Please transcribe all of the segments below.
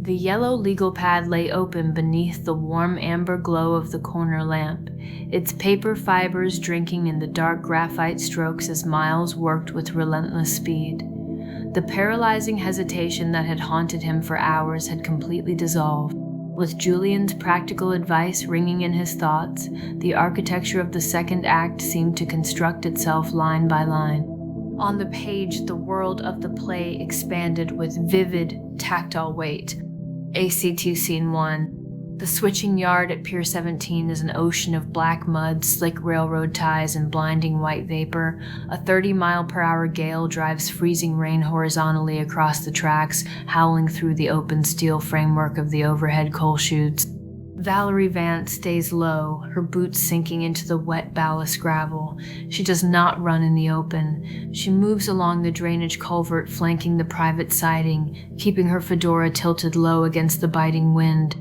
The yellow legal pad lay open beneath the warm amber glow of the corner lamp, its paper fibers drinking in the dark graphite strokes as Miles worked with relentless speed. The paralyzing hesitation that had haunted him for hours had completely dissolved. With Julian's practical advice ringing in his thoughts, the architecture of the second act seemed to construct itself line by line. On the page, the world of the play expanded with vivid, tactile weight. ACT Scene 1. The switching yard at Pier 17 is an ocean of black mud, slick railroad ties, and blinding white vapor. A 30-mile-per-hour gale drives freezing rain horizontally across the tracks, howling through the open steel framework of the overhead coal chutes. Valerie Vance stays low, her boots sinking into the wet ballast gravel. She does not run in the open. She moves along the drainage culvert flanking the private siding, keeping her fedora tilted low against the biting wind.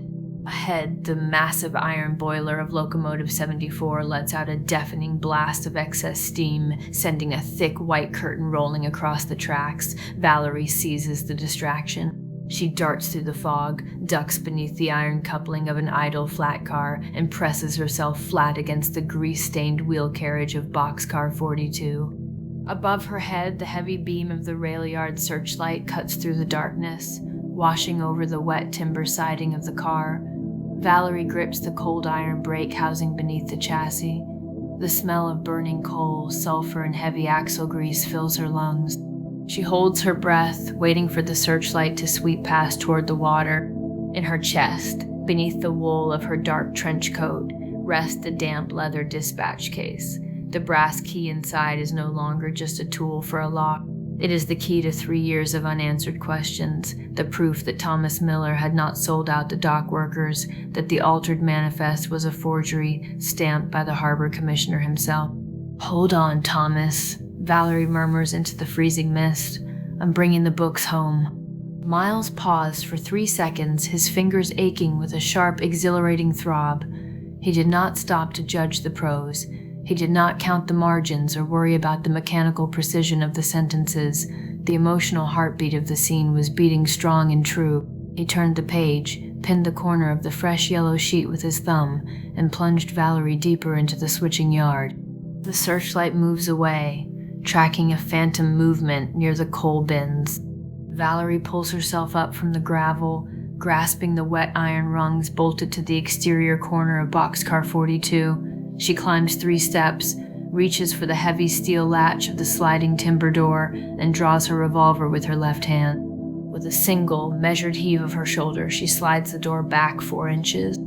Ahead, the massive iron boiler of Locomotive 74 lets out a deafening blast of excess steam, sending a thick white curtain rolling across the tracks. Valerie seizes the distraction. She darts through the fog, ducks beneath the iron coupling of an idle flat car, and presses herself flat against the grease-stained wheel carriage of Boxcar 42. Above her head, the heavy beam of the rail yard searchlight cuts through the darkness, washing over the wet timber siding of the car. Valerie grips the cold iron brake housing beneath the chassis. The smell of burning coal, sulfur, and heavy axle grease fills her lungs. She holds her breath, waiting for the searchlight to sweep past toward the water. In her chest, beneath the wool of her dark trench coat, rests the damp leather dispatch case. The brass key inside is no longer just a tool for a lock. It is the key to 3 years of unanswered questions, the proof that Thomas Miller had not sold out the dock workers, that the altered manifest was a forgery stamped by the harbor commissioner himself. "Hold on, Thomas," Valerie murmurs into the freezing mist. "I'm bringing the books home." Miles paused for 3 seconds, his fingers aching with a sharp, exhilarating throb. He did not stop to judge the prose. He did not count the margins or worry about the mechanical precision of the sentences. The emotional heartbeat of the scene was beating strong and true. He turned the page, pinned the corner of the fresh yellow sheet with his thumb, and plunged Valerie deeper into the switching yard. The searchlight moves away, tracking a phantom movement near the coal bins. Valerie pulls herself up from the gravel, grasping the wet iron rungs bolted to the exterior corner of Boxcar 42. She climbs 3 steps, reaches for the heavy steel latch of the sliding timber door, and draws her revolver with her left hand. With a single, measured heave of her shoulder, she slides the door back 4 inches.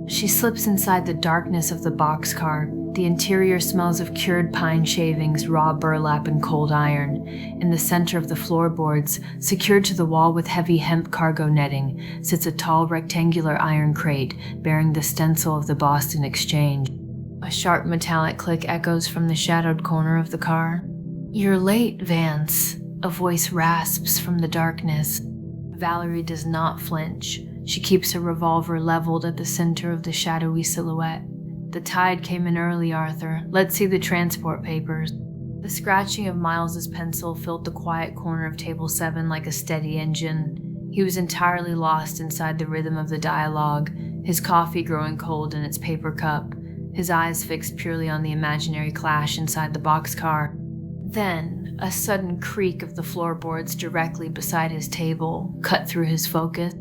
She slips inside the darkness of the boxcar. The interior smells of cured pine shavings, raw burlap, and cold iron. In the center of the floorboards, secured to the wall with heavy hemp cargo netting, sits a tall rectangular iron crate bearing the stencil of the Boston Exchange. A sharp metallic click echoes from the shadowed corner of the car. "You're late, Vance," a voice rasps from the darkness. Valerie does not flinch. She keeps her revolver leveled at the center of the shadowy silhouette. "The tide came in early, Arthur. Let's see the transport papers." The scratching of Miles's pencil filled the quiet corner of table 7 like a steady engine. He was entirely lost inside the rhythm of the dialogue, his coffee growing cold in its paper cup, his eyes fixed purely on the imaginary clash inside the boxcar. Then, a sudden creak of the floorboards directly beside his table cut through his focus.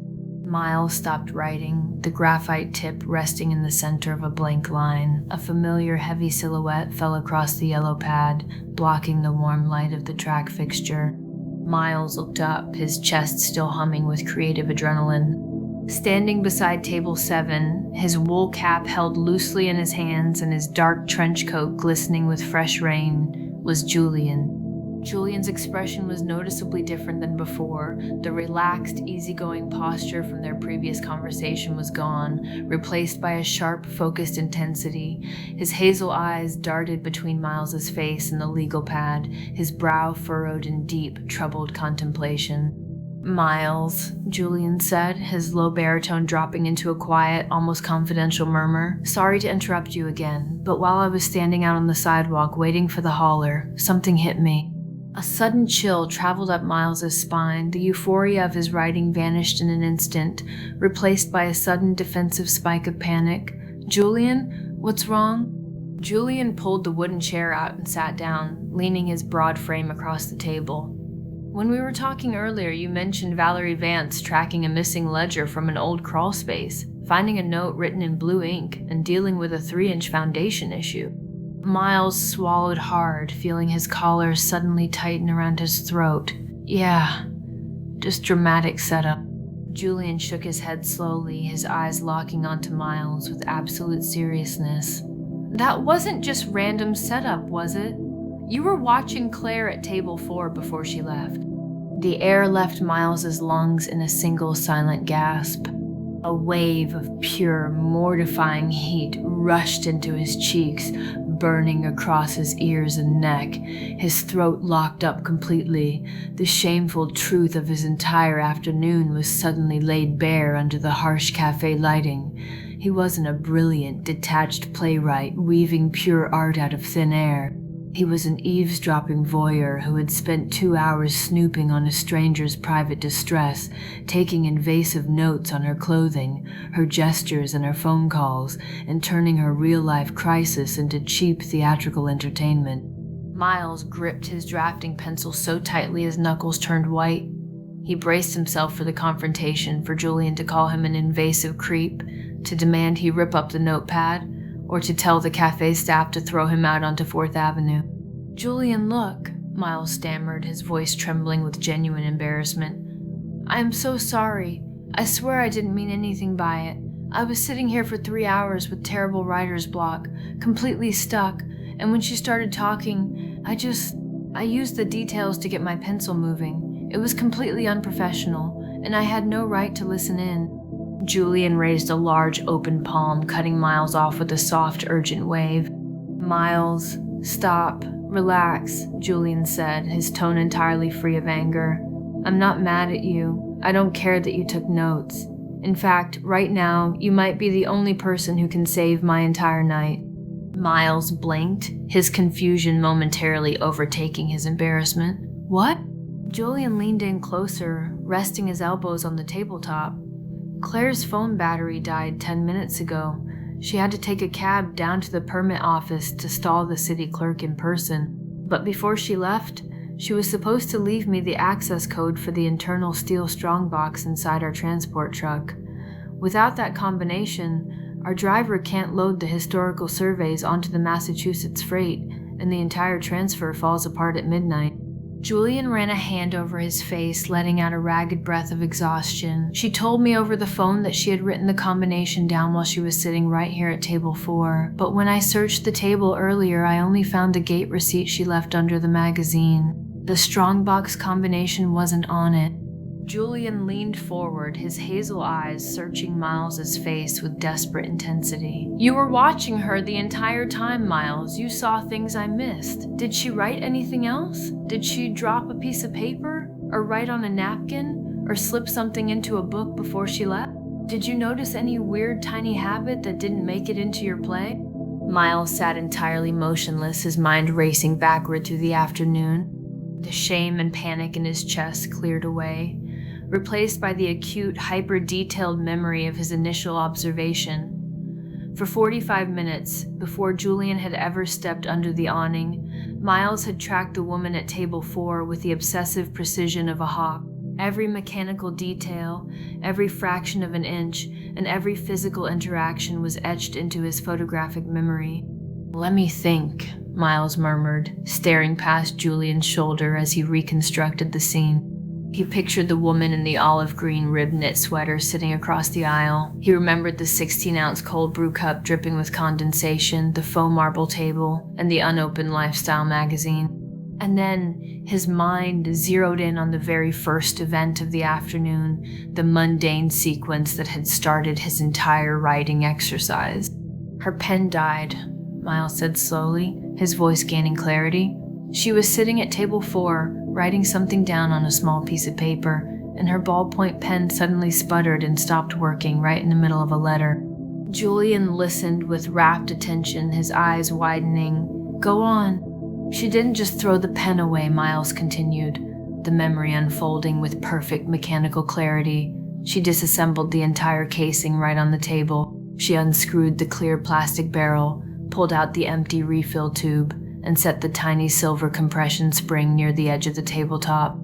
Miles stopped writing, the graphite tip resting in the center of a blank line. A familiar heavy silhouette fell across the yellow pad, blocking the warm light of the track fixture. Miles looked up, his chest still humming with creative adrenaline. Standing beside table 7, his wool cap held loosely in his hands and his dark trench coat glistening with fresh rain, was Julian. Julian's expression was noticeably different than before. The relaxed, easygoing posture from their previous conversation was gone, replaced by a sharp, focused intensity. His hazel eyes darted between Miles's face and the legal pad, his brow furrowed in deep, troubled contemplation. "Miles," Julian said, his low baritone dropping into a quiet, almost confidential murmur. "Sorry to interrupt you again, but while I was standing out on the sidewalk waiting for the hauler, something hit me." A sudden chill traveled up Miles's spine. The euphoria of his writing vanished in an instant, replaced by a sudden defensive spike of panic. "Julian, what's wrong?" Julian pulled the wooden chair out and sat down, leaning his broad frame across the table. "When we were talking earlier, you mentioned Valerie Vance tracking a missing ledger from an old crawl space, finding a note written in blue ink, and dealing with a 3-inch foundation issue." Miles swallowed hard, feeling his collar suddenly tighten around his throat. "Yeah, just dramatic setup." Julian shook his head slowly, his eyes locking onto Miles with absolute seriousness. "That wasn't just random setup, was it? You were watching Claire at table 4 before she left." The air left Miles's lungs in a single silent gasp. A wave of pure, mortifying heat rushed into his cheeks, burning across his ears and neck. His throat locked up completely. The shameful truth of his entire afternoon was suddenly laid bare under the harsh cafe lighting. He wasn't a brilliant, detached playwright weaving pure art out of thin air. He was an eavesdropping voyeur who had spent 2 hours snooping on a stranger's private distress, taking invasive notes on her clothing, her gestures, and her phone calls, and turning her real-life crisis into cheap theatrical entertainment. Miles gripped his drafting pencil so tightly his knuckles turned white. He braced himself for the confrontation, for Julian to call him an invasive creep, to demand he rip up the notepad, or to tell the cafe staff to throw him out onto 4th Avenue. "Julian, look," Miles stammered, his voice trembling with genuine embarrassment. "I am so sorry. I swear I didn't mean anything by it. I was sitting here for 3 hours with terrible writer's block, completely stuck, and when she started talking, I used the details to get my pencil moving. It was completely unprofessional, and I had no right to listen in." Julian raised a large open palm, cutting Miles off with a soft, urgent wave. "Miles, stop, relax," Julian said, his tone entirely free of anger. "I'm not mad at you. I don't care that you took notes. In fact, right now, you might be the only person who can save my entire night." Miles blinked, his confusion momentarily overtaking his embarrassment. "What?" Julian leaned in closer, resting his elbows on the tabletop. "Claire's phone battery died 10 minutes ago. She had to take a cab down to the permit office to stall the city clerk in person. But before she left, she was supposed to leave me the access code for the internal steel strongbox inside our transport truck. Without that combination, our driver can't load the historical surveys onto the Massachusetts freight, and the entire transfer falls apart at midnight." Julian ran a hand over his face, letting out a ragged breath of exhaustion. "She told me over the phone that she had written the combination down while she was sitting right here at table 4. But when I searched the table earlier, I only found the gate receipt she left under the magazine. The strongbox combination wasn't on it." Julian leaned forward, his hazel eyes searching Miles's face with desperate intensity. "You were watching her the entire time, Miles. You saw things I missed. Did she write anything else? Did she drop a piece of paper? Or write on a napkin? Or slip something into a book before she left? Did you notice any weird tiny habit that didn't make it into your play?" Miles sat entirely motionless, his mind racing backward through the afternoon. The shame and panic in his chest cleared away, replaced by the acute, hyper-detailed memory of his initial observation. For 45 minutes, before Julian had ever stepped under the awning, Miles had tracked the woman at table 4 with the obsessive precision of a hawk. Every mechanical detail, every fraction of an inch, and every physical interaction was etched into his photographic memory. "Let me think," Miles murmured, staring past Julian's shoulder as he reconstructed the scene. He pictured the woman in the olive green ribbed knit sweater sitting across the aisle. He remembered the 16-ounce cold brew cup dripping with condensation, the faux marble table, and the unopened lifestyle magazine. And then his mind zeroed in on the very first event of the afternoon, the mundane sequence that had started his entire writing exercise. "Her pen died," Miles said slowly, his voice gaining clarity. "She was sitting at table 4, writing something down on a small piece of paper, and her ballpoint pen suddenly sputtered and stopped working right in the middle of a letter." Julian listened with rapt attention, his eyes widening. "Go on." She didn't just throw the pen away, Miles continued, the memory unfolding with perfect mechanical clarity. She disassembled the entire casing right on the table. She unscrewed the clear plastic barrel, pulled out the empty refill tube, and set the tiny silver compression spring near the edge of the tabletop.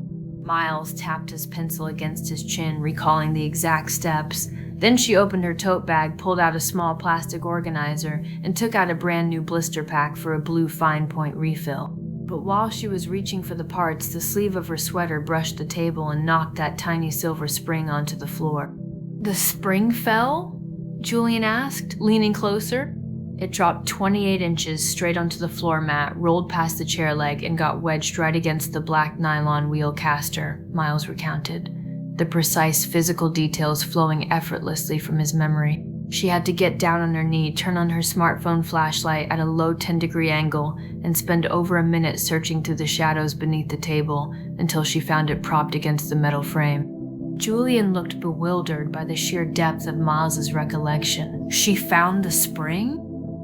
Miles tapped his pencil against his chin, recalling the exact steps. Then she opened her tote bag, pulled out a small plastic organizer, and took out a brand new blister pack for a blue fine point refill. But while she was reaching for the parts, the sleeve of her sweater brushed the table and knocked that tiny silver spring onto the floor. "The spring fell?" Julian asked, leaning closer. It dropped 28 inches straight onto the floor mat, rolled past the chair leg, and got wedged right against the black nylon wheel caster, Miles recounted, the precise physical details flowing effortlessly from his memory. She had to get down on her knee, turn on her smartphone flashlight at a low 10-degree angle, and spend over a minute searching through the shadows beneath the table until she found it propped against the metal frame. Julian looked bewildered by the sheer depth of Miles's recollection. She found the spring?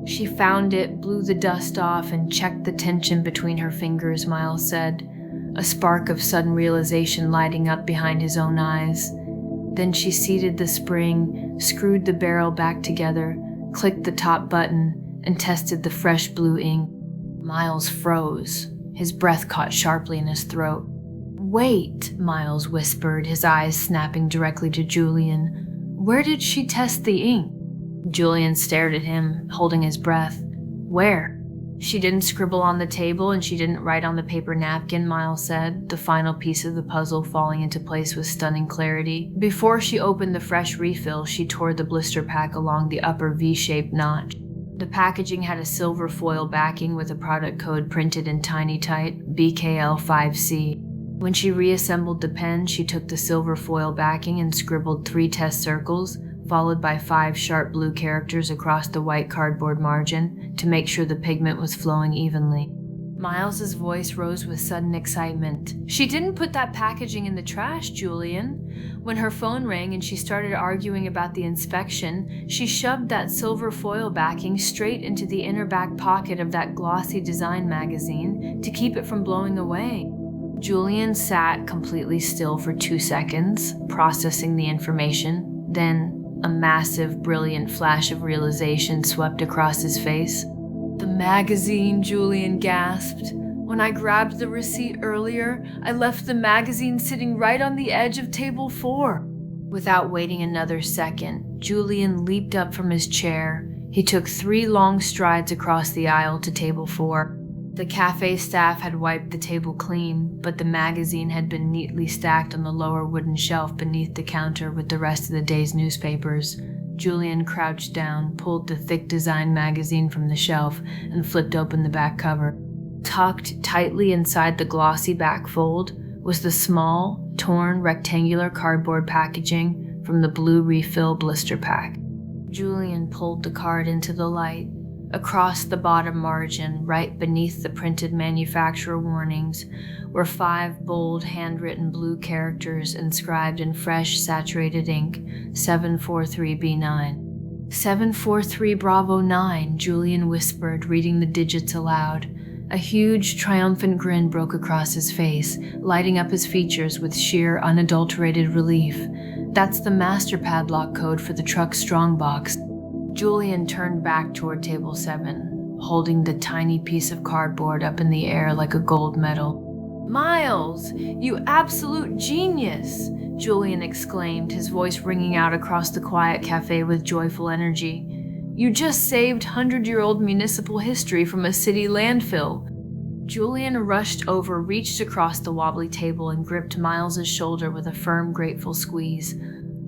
She found it, blew the dust off, and checked the tension between her fingers, Miles said, a spark of sudden realization lighting up behind his own eyes. Then she seated the spring, screwed the barrel back together, clicked the top button, and tested the fresh blue ink. Miles froze. His breath caught sharply in his throat. "Wait," Miles whispered, his eyes snapping directly to Julian. "Where did she test the ink?" Julian stared at him, holding his breath. "Where?" "She didn't scribble on the table and she didn't write on the paper napkin," Miles said, the final piece of the puzzle falling into place with stunning clarity. "Before she opened the fresh refill, she tore the blister pack along the upper V-shaped notch. The packaging had a silver foil backing with a product code printed in tiny type, BKL5C. When she reassembled the pen, she took the silver foil backing and scribbled 3 test circles, followed by 5 sharp blue characters across the white cardboard margin to make sure the pigment was flowing evenly." Miles's voice rose with sudden excitement. "She didn't put that packaging in the trash, Julian. When her phone rang and she started arguing about the inspection, she shoved that silver foil backing straight into the inner back pocket of that glossy design magazine to keep it from blowing away." Julian sat completely still for 2 seconds, processing the information. Then a massive, brilliant flash of realization swept across his face. "The magazine," Julian gasped. "When I grabbed the receipt earlier, I left the magazine sitting right on the edge of table 4. Without waiting another second, Julian leaped up from his chair. He took 3 long strides across the aisle to table 4. The cafe staff had wiped the table clean, but the magazine had been neatly stacked on the lower wooden shelf beneath the counter with the rest of the day's newspapers. Julian crouched down, pulled the thick design magazine from the shelf, and flipped open the back cover. Tucked tightly inside the glossy back fold was the small, torn, rectangular cardboard packaging from the blue refill blister pack. Julian pulled the card into the light. Across the bottom margin, right beneath the printed manufacturer warnings, were 5 bold, handwritten blue characters inscribed in fresh, saturated ink, 743B9. 743 Bravo 9, Julian whispered, reading the digits aloud. A huge, triumphant grin broke across his face, lighting up his features with sheer, unadulterated relief. "That's the master padlock code for the truck's strongbox." Julian turned back toward table 7, holding the tiny piece of cardboard up in the air like a gold medal. "Miles, you absolute genius!" Julian exclaimed, his voice ringing out across the quiet cafe with joyful energy. "You just saved 100-year-old municipal history from a city landfill." Julian rushed over, reached across the wobbly table, and gripped Miles's shoulder with a firm, grateful squeeze.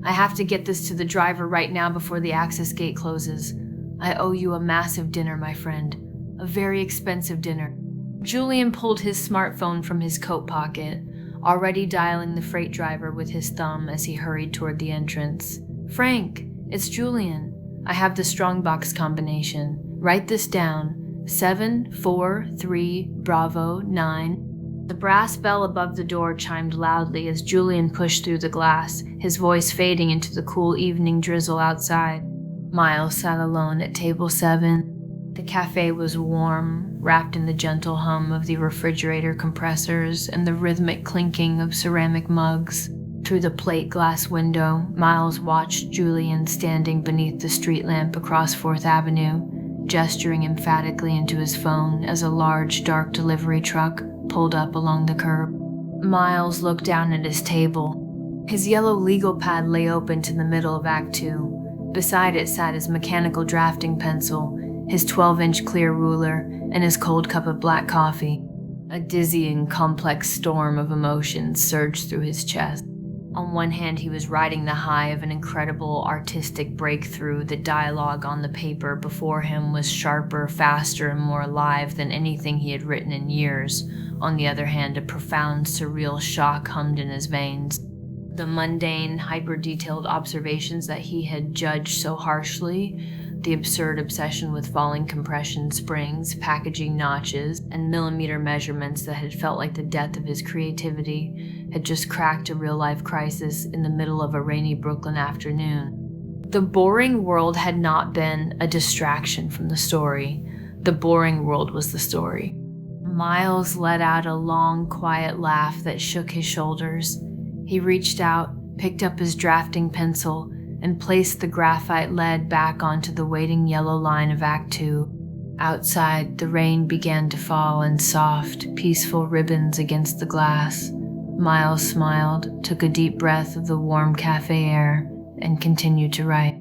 "I have to get this to the driver right now before the access gate closes. I owe you a massive dinner, my friend. A very expensive dinner." Julian pulled his smartphone from his coat pocket, already dialing the freight driver with his thumb as he hurried toward the entrance. "Frank, it's Julian. I have the strongbox combination. Write this down. 743 Bravo 9. The brass bell above the door chimed loudly as Julian pushed through the glass, his voice fading into the cool evening drizzle outside. Miles sat alone at table 7. The cafe was warm, wrapped in the gentle hum of the refrigerator compressors and the rhythmic clinking of ceramic mugs. Through the plate glass window, Miles watched Julian standing beneath the street lamp across 4th Avenue, gesturing emphatically into his phone as a large, dark delivery truck pulled up along the curb. Miles looked down at his table. His yellow legal pad lay open to the middle of Act 2. Beside it sat his mechanical drafting pencil, his 12-inch clear ruler, and his cold cup of black coffee. A dizzying, complex storm of emotions surged through his chest. On one hand, he was riding the high of an incredible artistic breakthrough. The dialogue on the paper before him was sharper, faster, and more alive than anything he had written in years. On the other hand, a profound, surreal shock hummed in his veins. The mundane, hyper-detailed observations that he had judged so harshly, the absurd obsession with falling compression springs, packaging notches, and millimeter measurements that had felt like the death of his creativity, had just cracked a real-life crisis in the middle of a rainy Brooklyn afternoon. The boring world had not been a distraction from the story. The boring world was the story. Miles let out a long, quiet laugh that shook his shoulders. He reached out, picked up his drafting pencil, and placed the graphite lead back onto the waiting yellow line of Act 2. Outside, the rain began to fall in soft, peaceful ribbons against the glass. Miles smiled, took a deep breath of the warm cafe air, and continued to write.